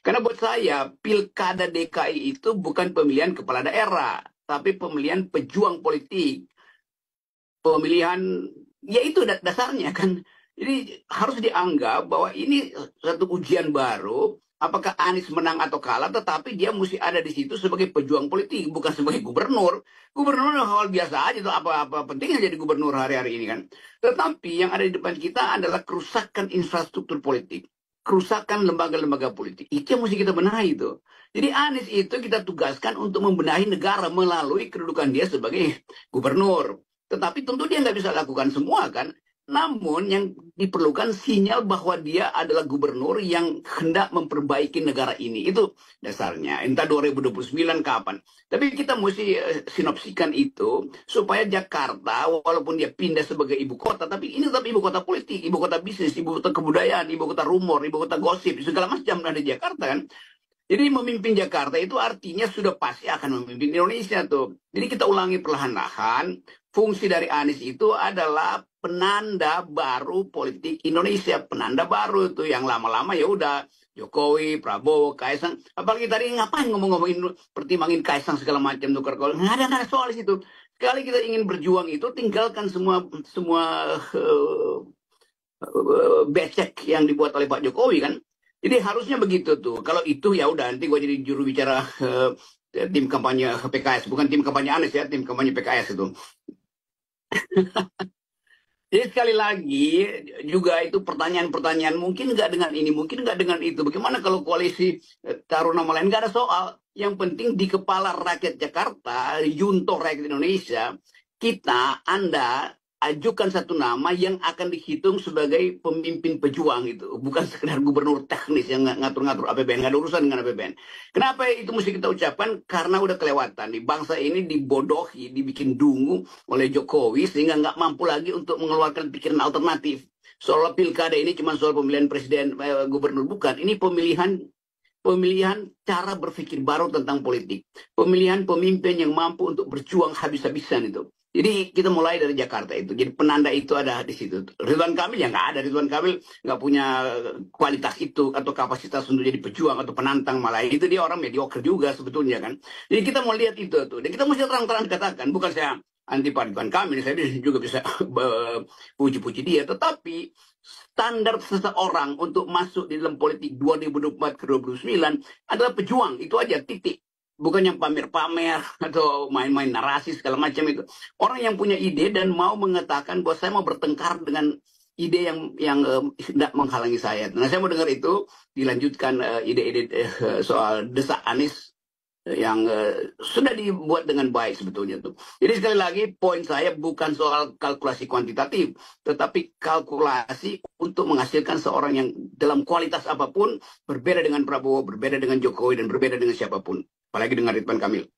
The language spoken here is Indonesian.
Karena buat saya, Pilkada DKI itu bukan pemilihan kepala daerah, tapi pemilihan pejuang politik. Pemilihan, ya itu dasarnya kan. Jadi harus dianggap bahwa ini satu ujian baru. Apakah Anies menang atau kalah, tetapi dia mesti ada di situ sebagai pejuang politik, bukan sebagai gubernur. Gubernur hal biasa aja, tuh apa pentingnya jadi gubernur hari-hari ini kan. Tetapi yang ada di depan kita adalah kerusakan infrastruktur politik, kerusakan lembaga-lembaga politik. Itu yang mesti kita benahi itu. Jadi Anies itu kita tugaskan untuk membenahi negara melalui kedudukan dia sebagai gubernur. Tetapi tentu dia nggak bisa lakukan semua kan. Namun yang diperlukan sinyal bahwa dia adalah gubernur yang hendak memperbaiki negara ini. Itu dasarnya. Entah 2029 kapan. Tapi kita mesti sinopsikan itu supaya Jakarta walaupun dia pindah sebagai ibu kota, tapi ini tetap ibu kota politik, ibu kota bisnis, ibu kota kebudayaan, ibu kota rumor, ibu kota gosip, segala macam ada di Jakarta kan. Jadi memimpin Jakarta itu artinya sudah pasti akan memimpin Indonesia tuh. Jadi kita ulangi perlahan-lahan. Fungsi dari Anies itu adalah penanda baru politik Indonesia. Penanda baru itu yang lama-lama ya udah Jokowi, Prabowo, Kaisang. Apalagi tadi ngapain ngomong-ngomongin pertimbangin Kaisang segala macam tuh. Nggak ada soal itu. Sekali kita ingin berjuang itu tinggalkan semua becek yang dibuat oleh Pak Jokowi kan. Jadi harusnya begitu tuh. Kalau itu ya udah nanti gue jadi juru bicara tim kampanye PKS, bukan tim kampanye Anies ya, tim kampanye PKS itu. Jadi sekali lagi juga itu pertanyaan-pertanyaan mungkin nggak dengan ini, mungkin nggak dengan itu. Bagaimana kalau koalisi taruh nama lain? Nggak ada soal. Yang penting di kepala rakyat Jakarta, junto rakyat Indonesia, Anda ajukan satu nama yang akan dihitung sebagai pemimpin pejuang itu. Bukan sekedar gubernur teknis yang ngatur-ngatur APBN. Nggak ada urusan dengan APBN. Kenapa itu mesti kita ucapkan? Karena udah kelewatan. Di bangsa ini dibodohi, dibikin dungu oleh Jokowi sehingga nggak mampu lagi untuk mengeluarkan pikiran alternatif. Soal pilkada ini cuma soal pemilihan presiden, gubernur. Bukan. Ini pemilihan cara berpikir baru tentang politik. Pemilihan pemimpin yang mampu untuk berjuang habis-habisan itu. Jadi kita mulai dari Jakarta itu. Jadi penanda itu ada di situ. Ridwan Kamil ya nggak ada. Ridwan Kamil nggak punya kualitas itu atau kapasitas untuk jadi pejuang atau penantang, malah itu dia orang mediocre juga sebetulnya kan. Jadi kita mau lihat itu tuh. Dan kita mesti terang-terang dikatakan, bukan saya anti Pak Ridwan Kamil, saya juga bisa puji-puji dia. Tetapi standar seseorang untuk masuk di dalam politik 2024 ke 2029 adalah pejuang. Itu aja, titik. Bukan yang pamer-pamer atau main-main narasi segala macam itu. Orang yang punya ide dan mau mengatakan bahwa saya mau bertengkar dengan ide yang tidak menghalangi saya. Nah, saya mau dengar itu dilanjutkan ide-ide soal desak Anies yang sudah dibuat dengan baik sebetulnya tuh. Jadi sekali lagi poin saya bukan soal kalkulasi kuantitatif, tetapi kalkulasi untuk menghasilkan seorang yang dalam kualitas apapun berbeda dengan Prabowo, berbeda dengan Jokowi, dan berbeda dengan siapapun. Apalagi dengan Ridwan Kamil.